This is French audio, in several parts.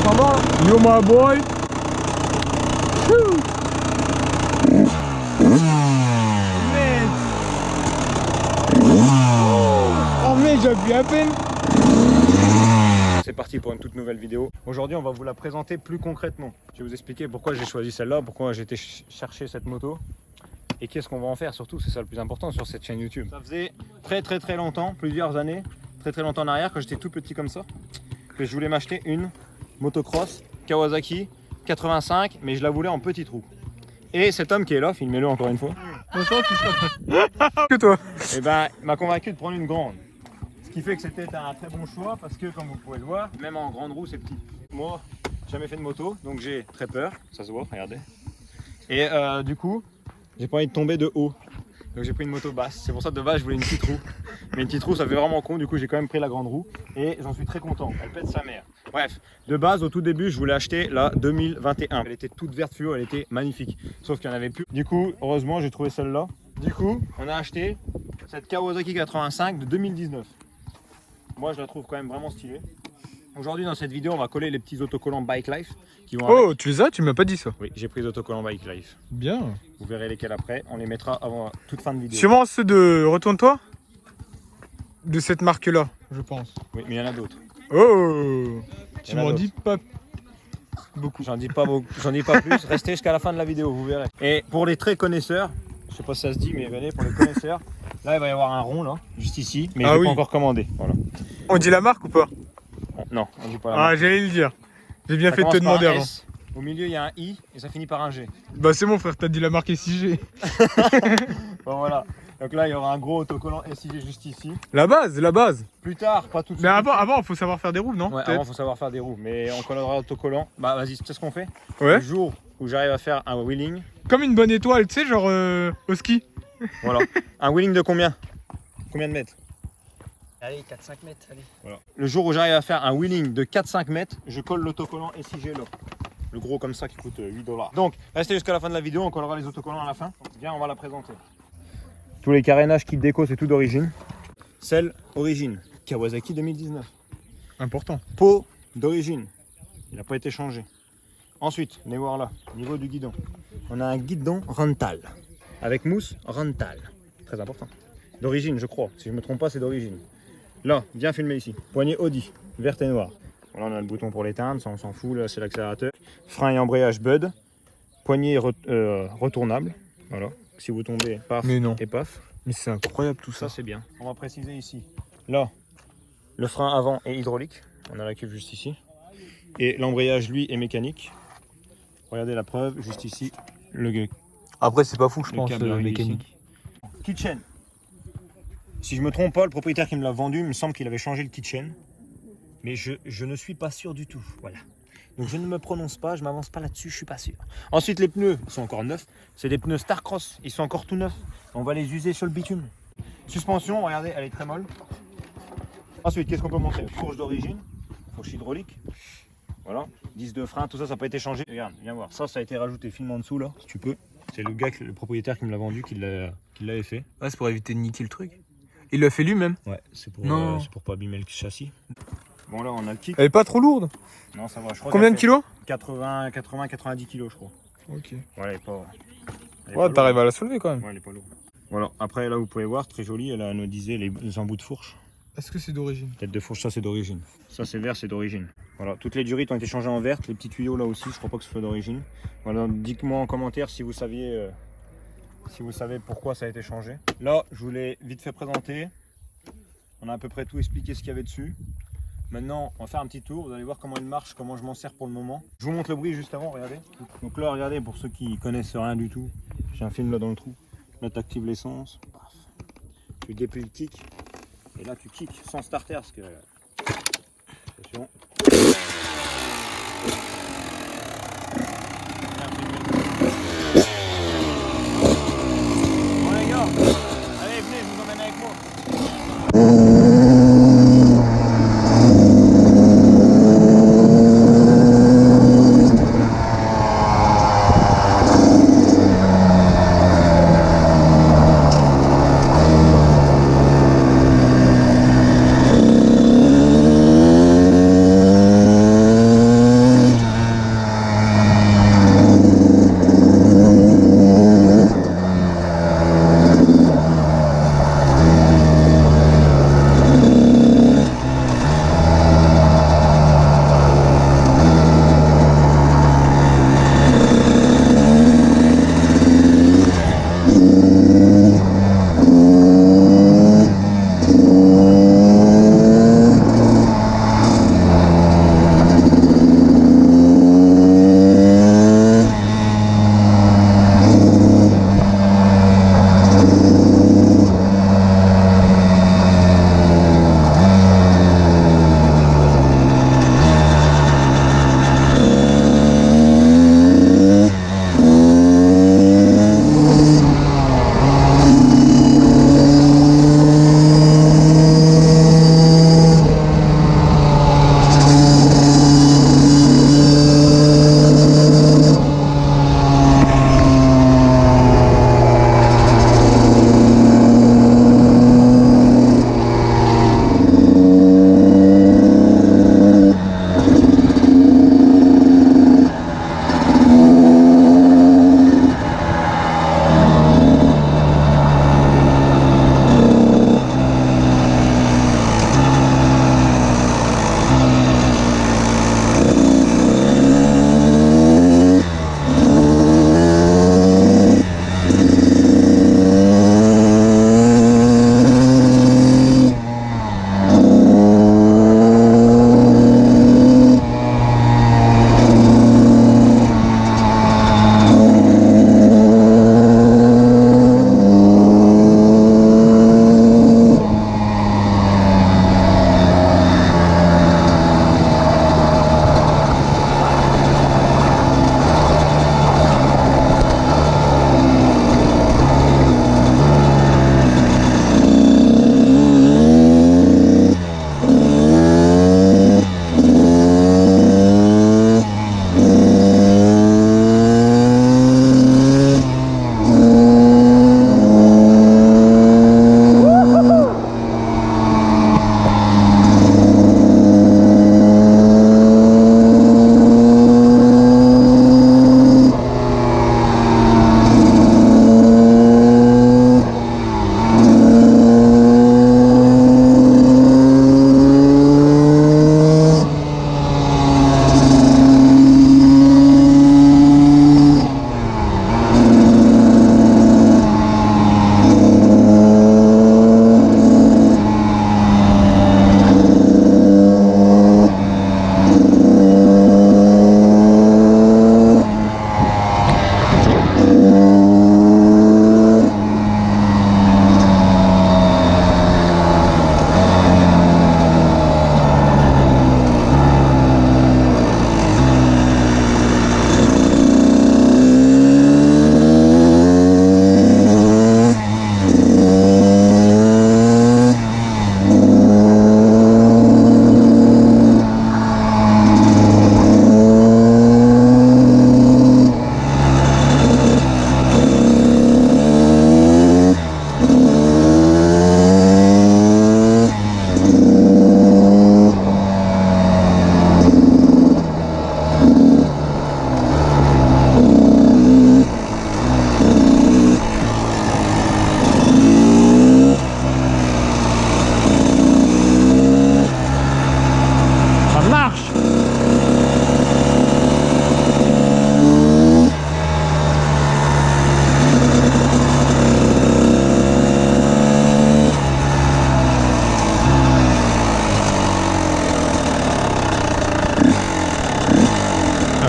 point mort là. Yo my boy. Oh mec, j'appuie à peine. C'est parti pour une toute nouvelle vidéo. Aujourd'hui, on va vous la présenter plus concrètement. Je vais vous expliquer pourquoi j'ai choisi celle-là, pourquoi j'ai été chercher cette moto et qu'est-ce qu'on va en faire surtout, c'est ça le plus important sur cette chaîne YouTube. Ça faisait très longtemps, plusieurs années, très longtemps en arrière, quand j'étais tout petit comme ça, que je voulais m'acheter une motocross Kawasaki 85, mais je la voulais en petit trou. Et cet homme qui est là, filmez-le encore une fois. Que toi. Et ben, il m'a convaincu de prendre une grande. Ce qui fait que c'était un très bon choix parce que, comme vous pouvez le voir, même en grande roue, c'est petit. Moi, jamais fait de moto, donc j'ai très peur. Ça se voit, regardez. Et du coup, j'ai pas envie de tomber de haut. Donc j'ai pris une moto basse. C'est pour ça que de base, je voulais une petite roue. Mais une petite roue, ça fait vraiment con. Du coup, j'ai quand même pris la grande roue. Et j'en suis très content. Elle pète sa mère. Bref, de base, au tout début, je voulais acheter la 2021. Elle était toute verte fluo, elle était magnifique. Sauf qu'il n'y en avait plus. Du coup, heureusement, j'ai trouvé celle-là. Du coup, on a acheté cette Kawasaki 85 de 2019. Moi, je la trouve quand même vraiment stylée. Aujourd'hui, dans cette vidéo, on va coller les petits autocollants Bike Life qui vont Oh, avec. tu les as? Tu m'as pas dit ça. Oui, j'ai pris les autocollants Bike Life. Bien. Vous verrez lesquels après. On les mettra avant toute fin de vidéo. Sûrement ceux de Retourne-toi. De cette marque-là, je pense. Oui, mais il y en a d'autres. Oh, tu Il y en a m'en d'autres. dis pas beaucoup. J'en dis pas beaucoup, j'en dis pas plus. Restez jusqu'à la fin de la vidéo, vous verrez. Et pour les très connaisseurs, je sais pas si ça se dit, mais venez pour les connaisseurs. Là, il va y avoir un rond là, juste ici, mais Ah je l'ai oui. pas encore commandé. Voilà. On dit la marque ou pas? Non, on dit pas la marque. Ah, j'allais le dire. J'ai bien Ça fait de te commence par demander un avant. S, au milieu il y a un I et ça finit par un G. Bah c'est bon frère, t'as dit la marque SIG. Bon voilà. Donc là il y aura un gros autocollant SIG juste ici. La base, la base. Plus tard, pas tout de suite. Mais avant, faut savoir faire des roues, non? Ouais, Peut-être. avant faut savoir faire des roues, mais on collera l'autocollant. Bah vas-y, tu sais ce qu'on fait? Ouais. Le jour où j'arrive à faire un wheeling, Comme une bonne étoile, tu sais, genre au ski. voilà. Un wheeling de combien? Combien de mètres? Allez, 4-5 mètres, allez. Voilà. Le jour où j'arrive à faire un wheeling de 4-5 mètres, je colle l'autocollant SIG là. Le gros comme ça qui coûte 8 $. Donc, restez jusqu'à la fin de la vidéo, on collera les autocollants à la fin. Viens, on va la présenter. Tous les carénages, kit déco, c'est tout d'origine. Celle origine, Kawasaki 2019. Important. Pot d'origine, il n'a pas été changé. Ensuite, venez voir là, au niveau du guidon. On a un guidon Rental, avec mousse Rental. Très important. D'origine, je crois. Si je ne me trompe pas, c'est d'origine. Là, viens filmer ici. Poignée Audi, verte et noire. Voilà, on a le bouton pour l'éteindre, ça on s'en fout, là c'est l'accélérateur. Frein et embrayage Bud. Poignée retournable. Voilà. Si vous tombez, paf Mais non. et paf. Mais c'est incroyable tout ça. Ça c'est bien. On va préciser ici. Là, le frein avant est hydraulique. On a la cuve juste ici. Et l'embrayage, lui, est mécanique. Regardez la preuve, juste ici. Le Après, c'est pas fou, je pense, câble arrive ici. Kitchen. Si je me trompe pas, le propriétaire qui me l'a vendu, il me semble qu'il avait changé le kitchen. Mais je ne suis pas sûr du tout. Voilà. Donc je ne me prononce pas, je m'avance pas là-dessus, je suis pas sûr. Ensuite, les pneus sont encore neufs. C'est des pneus Starcross, ils sont encore tout neufs. On va les user sur le bitume. Suspension, regardez, elle est très molle. Ensuite, qu'est-ce qu'on peut montrer? Fourche d'origine, fourche hydraulique. Voilà, 10 de frein, tout ça, ça n'a pas été changé. Regarde, viens voir. Ça a été rajouté, filme en dessous là, si tu peux. C'est le gars, le propriétaire qui me l'a vendu, qui l'avait fait. Ouais, c'est pour éviter de niquer le truc. Il l'a fait lui-même. Ouais, c'est pour pas abîmer le châssis. Bon là, on a le kick. Elle est pas trop lourde. Non, ça va, je crois. Combien de kilos? 90 kilos, je crois. Ok. Ouais, elle est pas. Ouais, t'arrives à la soulever quand même. Ouais, elle est pas lourde. Voilà, après là, vous pouvez voir, très jolie, elle a anodisé les embouts de fourche. Est-ce que c'est d'origine? Tête de fourche, ça c'est d'origine. Ça c'est vert, c'est d'origine. Voilà, toutes les durites ont été changées en verte, les petits tuyaux là aussi, je crois pas que ce soit d'origine. Voilà, dites-moi en commentaire si vous saviez, si vous savez pourquoi ça a été changé. Là, je vous l'ai vite fait présenter. On a à peu près tout expliqué ce qu'il y avait dessus. Maintenant, on va faire un petit tour, vous allez voir comment il marche, comment je m'en sers pour le moment. Je vous montre le bruit juste avant, regardez. Donc là, regardez, pour ceux qui connaissent rien du tout, j'ai un film là dans le trou. Là, tu actives l'essence, paf. Tu dépluies le kick, et là tu kicks sans starter, parce que... Attention. Bon les gars, allez venez, je vous emmène avec moi.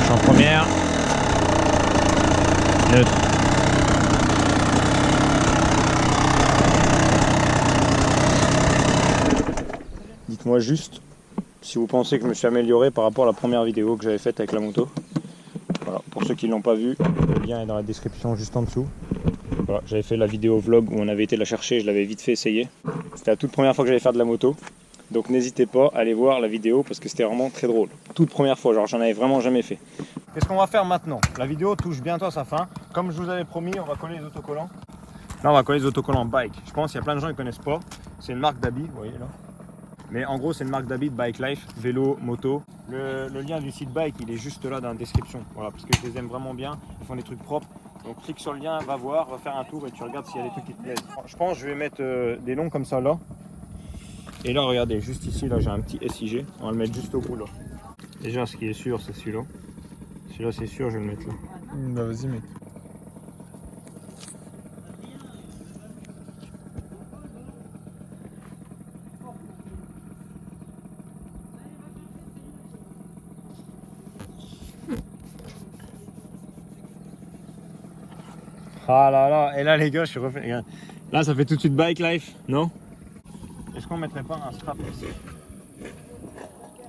Champ première. Neutre. Dites-moi juste si vous pensez que je me suis amélioré par rapport à la première vidéo que j'avais faite avec la moto. Voilà, pour ceux qui ne l'ont pas vu, le lien est dans la description juste en dessous. Voilà, j'avais fait la vidéo vlog où on avait été la chercher, je l'avais vite fait essayer. C'était la toute première fois que j'allais faire de la moto. Donc n'hésitez pas à aller voir la vidéo parce que c'était vraiment très drôle. Toute première fois, genre j'en avais vraiment jamais fait. Qu'est-ce qu'on va faire maintenant? La vidéo touche bientôt à sa fin. Comme je vous avais promis, on va coller les autocollants. Là on va coller les autocollants bike. Je pense qu'il y a plein de gens qui ne connaissent pas. C'est une marque d'habits, vous voyez là. Mais en gros c'est une marque d'habits de Bike Life, vélo, moto. Le lien du site Bike il est juste là dans la description. Voilà, parce que je les aime vraiment bien, ils font des trucs propres. Donc clique sur le lien, va voir, va faire un tour et tu regardes s'il y a des trucs qui te plaisent. Je pense que je vais mettre des longs comme ça là. Et là regardez, juste ici là j'ai un petit SIG. On va le mettre juste au bout là. Déjà ce qui est sûr c'est celui-là. Celui-là c'est sûr, je vais le mettre là. Bah vas-y mec. Ah là là, et là les gars, je suis refait. Regarde. Là ça fait tout de suite Bike Life, non? Est-ce qu'on mettrait pas un strap ici?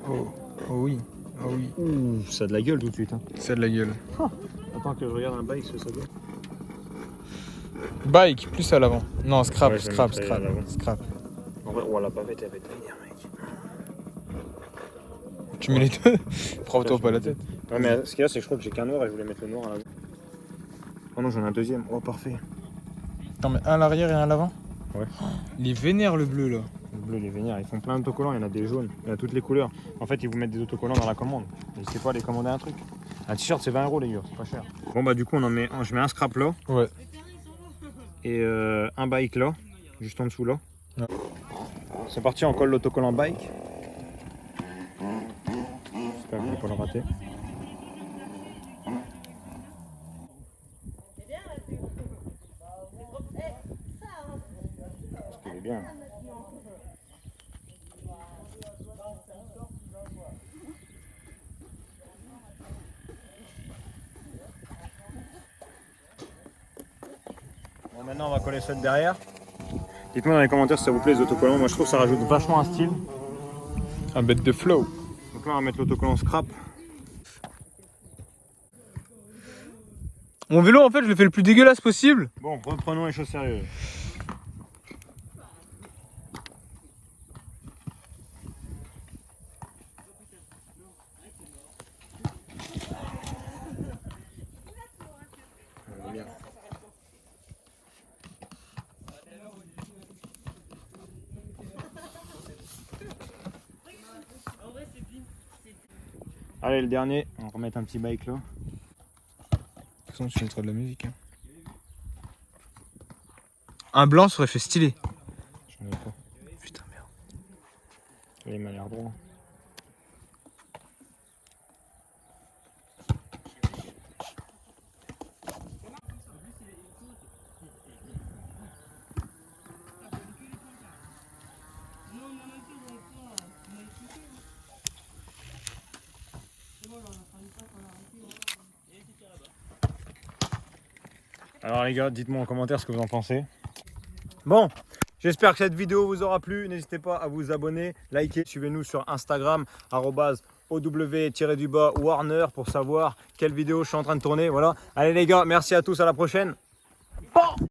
Oh, oh oui, oh oui. Ouh, ça a de la gueule tout de suite. Hein. C'est de la gueule. Attends que je regarde un bike ce que ça doit. Bike, plus à l'avant. Non, scrap, Ouais, je vais scrap, mettre à scrap, l'avant. scrap. En vrai, oh la bavette elle va être vénère, mec. Tu mets les deux. Prends-toi pas la tête. Ouais, mais ce qu'il y a, c'est que je crois que j'ai qu'un noir et je voulais mettre le noir à l'avant. Oh non, j'en ai un deuxième. Oh, parfait. T'en mets un à l'arrière et un à l'avant? Ouais. Il est vénère le bleu là. Le bleu, les vénères, ils font plein d'autocollants, il y en a des jaunes, il y en a toutes les couleurs. En fait, ils vous mettent des autocollants dans la commande. N'hésitez pas à aller commander un truc. Un t-shirt, c'est 20 € les gars, c'est pas cher. Bon, bah, du coup, je mets un scrap là. Ouais. Et un bike là, juste en dessous là. Ouais. C'est parti, on colle l'autocollant bike. J'espère que je vais pas le rater. Parce qu'il est bien. Bon, maintenant on va coller celle derrière. Dites-moi dans les commentaires si ça vous plaît les autocollants. Moi je trouve que ça rajoute vachement un style. Un bête de flow. Donc là on va mettre l'autocollant scrap. Mon vélo en fait je le fais le plus dégueulasse possible. Bon, reprenons les choses sérieuses. Allez, le dernier, on va remettre un petit bike là. De toute façon tu mettras de la musique. Hein. Un blanc serait fait stylé. J'en ai pas. Putain merde. Il m'a l'air droit. Alors les gars, dites-moi en commentaire ce que vous en pensez. Bon, j'espère que cette vidéo vous aura plu. N'hésitez pas à vous abonner, liker, suivez-nous sur Instagram @ow_warner pour savoir quelle vidéo je suis en train de tourner. Voilà. Allez les gars, merci à tous, à la prochaine. Bon